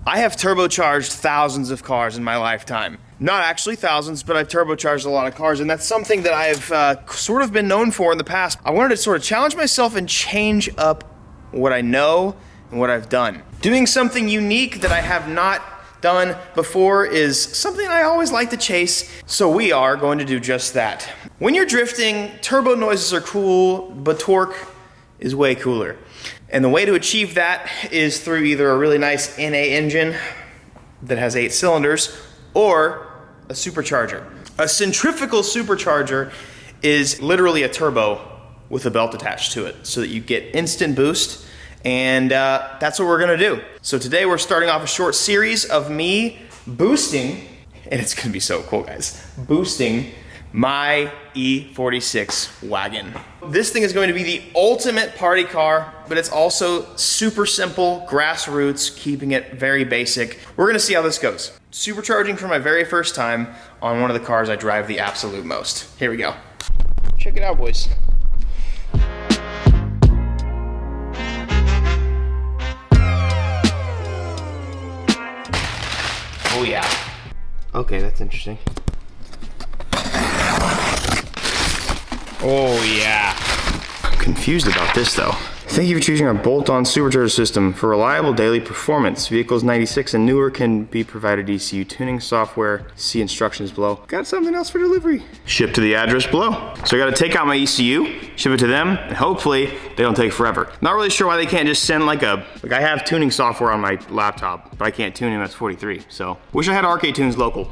I have turbocharged thousands of cars in my lifetime. Not actually thousands, but I've turbocharged a lot of cars, and that's something that I've sort of been known for in the past. I wanted to sort of challenge myself and change up what I know and what I've done. Doing something unique that I have not done before is something I always like to chase, so we are going to do just that. When you're drifting, turbo noises are cool, but torque is way cooler. And the way to achieve that is through either a really nice NA engine that has 8 cylinders or a supercharger. A centrifugal supercharger is literally a turbo with a belt attached to it so that you get instant boost, and that's what we're gonna do. So today we're starting off a short series of me boosting, and it's gonna be so cool, guys, boosting my E46 wagon. This thing is going to be the ultimate party car, but it's also super simple, grassroots, keeping it very basic. We're gonna see how this goes. Supercharging for my very first time on one of the cars I drive the absolute most. Here we go. Check it out, boys. Oh yeah. Okay, that's interesting. Oh yeah. I'm confused about this though. Thank you for choosing our bolt-on supercharger system. For reliable daily performance, vehicles 96 and newer can be provided ECU tuning software. See instructions below. Got something else for delivery. Ship to the address below. So I gotta take out my ECU, ship it to them, and hopefully they don't take forever. Not really sure why they can't just send like I have tuning software on my laptop, but I can't tune MS-43, so. Wish I had RK Tunes local.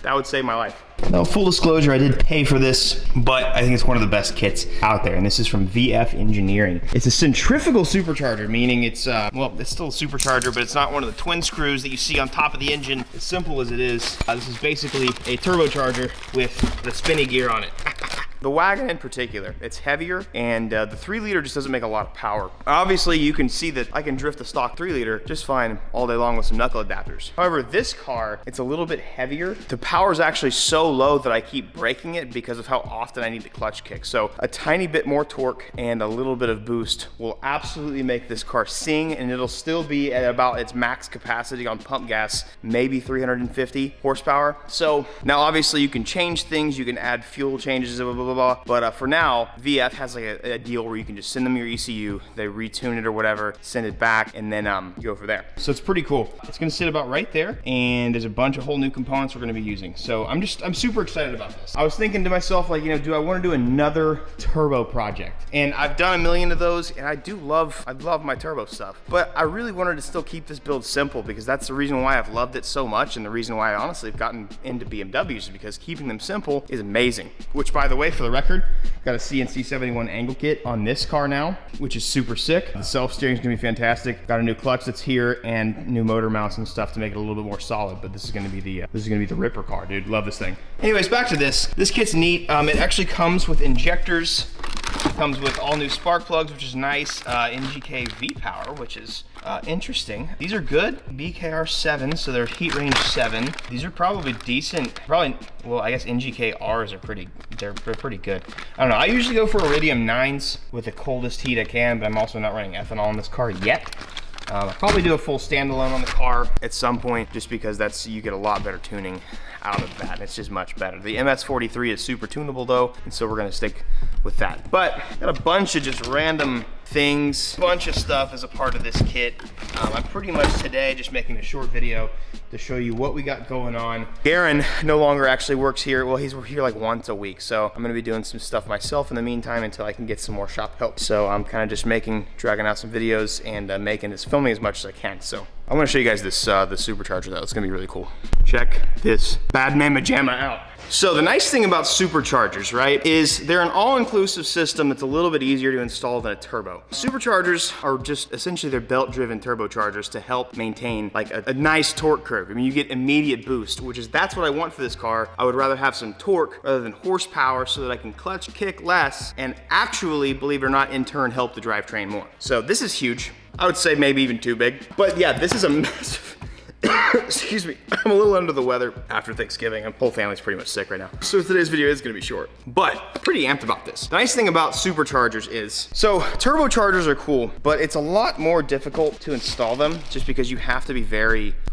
That would save my life. Now, full disclosure, I did pay for this, but I think it's one of the best kits out there, and this is from VF Engineering. It's a centrifugal supercharger, meaning it's, well, it's still a supercharger, but it's not one of the twin screws that you see on top of the engine, as simple as it is. This is basically a turbocharger with the spinny gear on it. The wagon in particular, it's heavier, and the 3-liter just doesn't make a lot of power. Obviously, you can see that I can drift the stock 3-liter just fine all day long with some knuckle adapters. However, this car, it's a little bit heavier. The power is actually so low that I keep braking it because of how often I need the clutch kick. So a tiny bit more torque and a little bit of boost will absolutely make this car sing, and it'll still be at about its max capacity on pump gas, maybe 350 horsepower. So now obviously you can change things, you can add fuel changes, blah, blah, blah, blah. But for now, VF has like a deal where you can just send them your ECU, they retune it or whatever, send it back, and then go from there. So it's pretty cool. It's gonna sit about right there, and there's a bunch of whole new components we're gonna be using. So I'm super excited about this. I was thinking to myself, like, you know, do I want to do another turbo project? And I've done a million of those, and I love my turbo stuff. But I really wanted to still keep this build simple because that's the reason why I've loved it so much, and the reason why I honestly have gotten into BMWs is because keeping them simple is amazing. Which, by the way, for the record, got a CNC 71 angle kit on this car now, which is super sick. The self-steering is gonna be fantastic. Got a new clutch that's here and new motor mounts and stuff to make it a little bit more solid. But this is gonna be the ripper car, dude. Love this thing. Anyways, back to this. This kit's neat. It actually comes with injectors. It comes with all new spark plugs, which is nice. NGK V-Power, which is interesting. These are good. BKR7, so they're heat range 7. These are probably decent. Well, I guess NGK Rs are pretty good. I don't know. I usually go for Iridium 9s with the coldest heat I can, but I'm also not running ethanol in this car yet. I'll probably do a full standalone on the car at some point, just because you get a lot better tuning out of that. It's just much better. The MS-43 is super tunable though, and so we're gonna stick with that. But got a bunch of just random things, bunch of stuff as a part of this kit. I'm pretty much today just making a short video to show you what we got going on. Garen no longer actually works here. Well, he's here like once a week, so I'm gonna be doing some stuff myself in the meantime until I can get some more shop help. So I'm kind of just dragging out some videos and filming as much as I can. So I want to show you guys this the supercharger though. It's gonna be really cool. Check this bad mamma jamma out. So the nice thing about superchargers, right, is they're an all-inclusive system that's a little bit easier to install than a turbo. Superchargers are just essentially they're belt-driven turbochargers to help maintain like a nice torque curve. I mean, you get immediate boost, that's what I want for this car. I would rather have some torque rather than horsepower so that I can clutch kick less and actually, believe it or not, in turn help the drivetrain more. So this is huge. I would say maybe even too big. But yeah, this is a massive Excuse me, I'm a little under the weather after Thanksgiving. My whole family's pretty much sick right now. So today's video is gonna be short, but pretty amped about this. The nice thing about superchargers is, so turbochargers are cool, but it's a lot more difficult to install them just because you have to be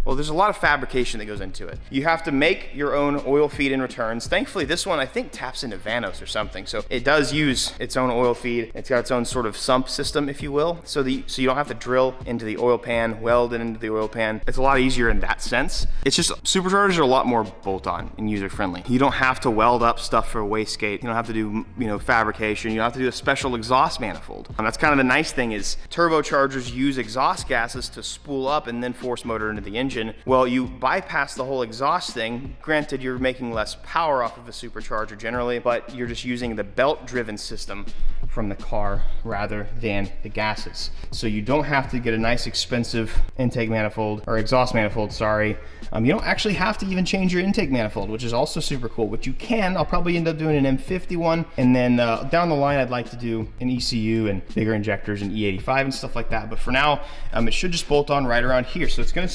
well, there's a lot of fabrication that goes into it. You have to make your own oil feed and returns. Thankfully, this one I think taps into Vanos or something. So it does use its own oil feed. It's got its own sort of sump system, if you will. So you don't have to drill into the oil pan, weld it into the oil pan. It's a lot easier in that sense. It's just superchargers are a lot more bolt-on and user-friendly. You don't have to weld up stuff for a wastegate. You don't have to do, fabrication. You don't have to do a special exhaust manifold. And that's kind of the nice thing is turbochargers use exhaust gases to spool up and then force motor into the engine. Well, you bypass the whole exhaust thing. Granted, you're making less power off of a supercharger generally, but you're just using the belt-driven system from the car rather than the gases. So you don't have to get a nice expensive intake manifold, or exhaust manifold, sorry. You don't actually have to even change your intake manifold, which is also super cool, which you can. I'll probably end up doing an M50 one, and then down the line, I'd like to do an ECU and bigger injectors and E85 and stuff like that. But for now, it should just bolt on right around here. So it's gonna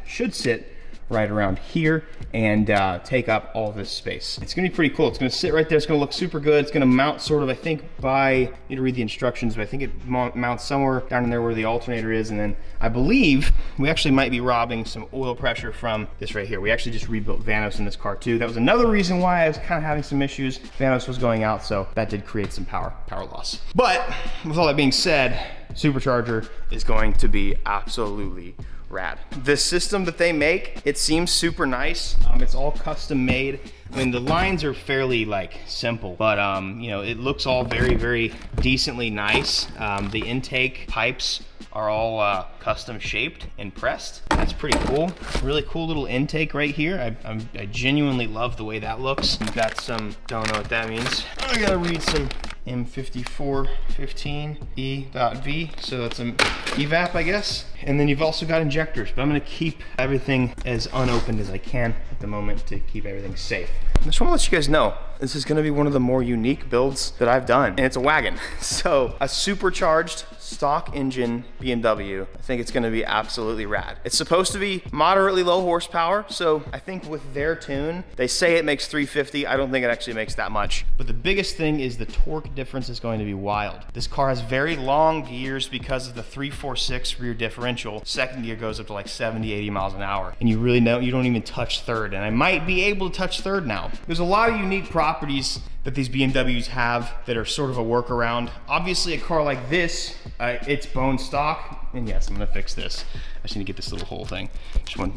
should sit right around here and take up all this space. It's gonna be pretty cool. It's gonna sit right there. It's gonna look super good. It's gonna mount sort of, I think I need to read the instructions, but I think it mounts somewhere down in there where the alternator is. And then I believe we actually might be robbing some oil pressure from this right here. We actually just rebuilt Vanos in this car too. That was another reason why I was kind of having some issues. Vanos was going out, so that did create some power loss. But with all that being said, supercharger is going to be absolutely rad. The system that they make, it seems super nice. It's all custom made. I mean, the lines are fairly simple, but it looks all very, very decently nice. The intake pipes are all custom shaped and pressed. That's pretty cool. Really cool little intake right here. I genuinely love the way that looks. You've got some, don't know what that means. I gotta read some M5415E.V. So that's an evap, I guess. And then you've also got injectors, but I'm gonna keep everything as unopened as I can at the moment to keep everything safe. I just wanna let you guys know, this is gonna be one of the more unique builds that I've done, and it's a wagon. So a supercharged stock engine BMW, I think it's gonna be absolutely rad. It's supposed to be moderately low horsepower, so I think with their tune, they say it makes 350. I don't think it actually makes that much. But the biggest thing is the torque difference is going to be wild. This car has very long gears because of the 346 rear differential. Second gear goes up to 70, 80 miles an hour. And you really know, you don't even touch third. And I might be able to touch third now. There's a lot of unique properties that these BMWs have that are sort of a workaround. Obviously a car like this, it's bone stock. And yes, I'm gonna fix this. I just need to get this little hole thing. Just want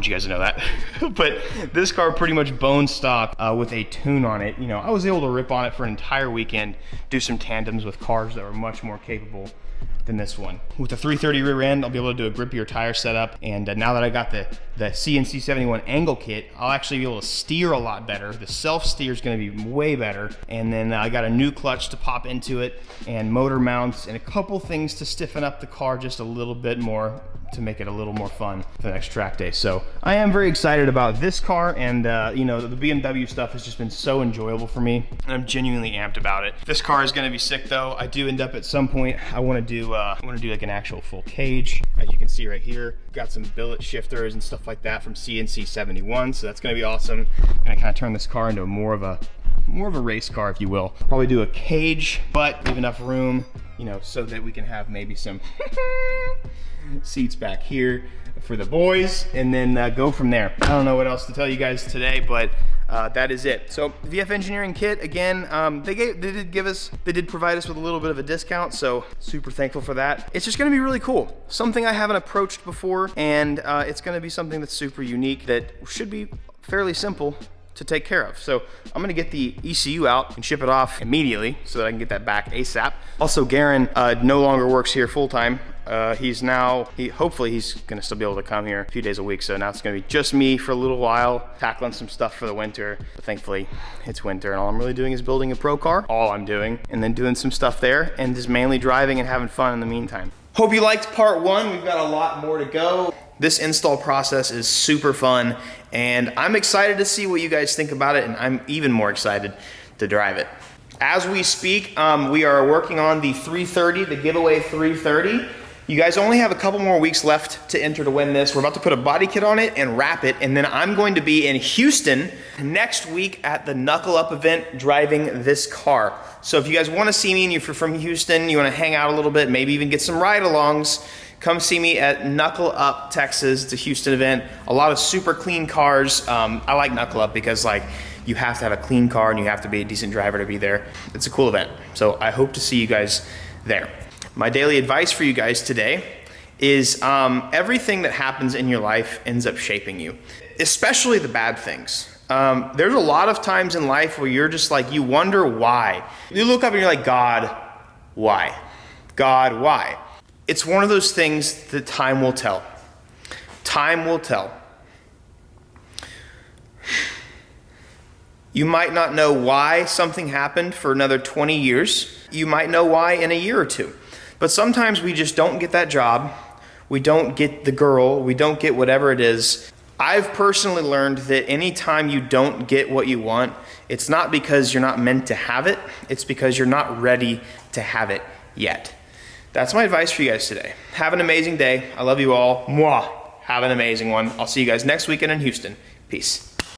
you guys to know that. But this car pretty much bone stock with a tune on it. I was able to rip on it for an entire weekend, do some tandems with cars that were much more capable than this one. With the 330 rear end, I'll be able to do a grippier tire setup. And now that I got the CNC 71 angle kit, I'll actually be able to steer a lot better. The self steer is gonna be way better. And then I got a new clutch to pop into it and motor mounts and a couple things to stiffen up the car just a little bit more to make it a little more fun for the next track day. So I am very excited about this car, and the BMW stuff has just been so enjoyable for me, and I'm genuinely amped about it. This car is gonna be sick though. I do end up at some point, I wanna do an actual full cage. As you can see right here, got some billet shifters and stuff like that from CNC 71, so that's gonna be awesome. Gonna kind of turn this car into more of a race car, if you will. Probably do a cage, but leave enough room, so that we can have maybe some seats back here for the boys, and then go from there. I don't know what else to tell you guys today, but that is it. So VF Engineering kit, again, they did provide us with a little bit of a discount, so super thankful for that. It's just gonna be really cool. Something I haven't approached before, and it's gonna be something that's super unique that should be fairly simple to take care of. So I'm gonna get the ECU out and ship it off immediately so that I can get that back ASAP. Also, Garen no longer works here full-time. Hopefully he's gonna still be able to come here a few days a week. So now it's gonna be just me for a little while, tackling some stuff for the winter. But thankfully it's winter, and all I'm really doing is building a pro car. All I'm doing, and then doing some stuff there, and just mainly driving and having fun in the meantime. Hope you liked part one. We've got a lot more to go. This install process is super fun, and I'm excited to see what you guys think about it, and I'm even more excited to drive it. As we speak, we are working on the 330, the giveaway 330. You guys only have a couple more weeks left to enter to win this. We're about to put a body kit on it and wrap it, and then I'm going to be in Houston next week at the Knuckle Up event driving this car. So if you guys want to see me and if you're from Houston, you want to hang out a little bit, maybe even get some ride-alongs, come see me at Knuckle Up, Texas. It's a Houston event. A lot of super clean cars. I like Knuckle Up because like you have to have a clean car and you have to be a decent driver to be there. It's a cool event. So I hope to see you guys there. My daily advice for you guys today is everything that happens in your life ends up shaping you, especially the bad things. There's a lot of times in life where you're just like, you wonder why. You look up and you're like, God, why? God, why? It's one of those things that time will tell. Time will tell. You might not know why something happened for another 20 years. You might know why in a year or two. But sometimes we just don't get that job. We don't get the girl. We don't get whatever it is. I've personally learned that anytime you don't get what you want, it's not because you're not meant to have it. It's because you're not ready to have it yet. That's my advice for you guys today. Have an amazing day. I love you all. Mwah. Have an amazing one. I'll see you guys next weekend in Houston. Peace.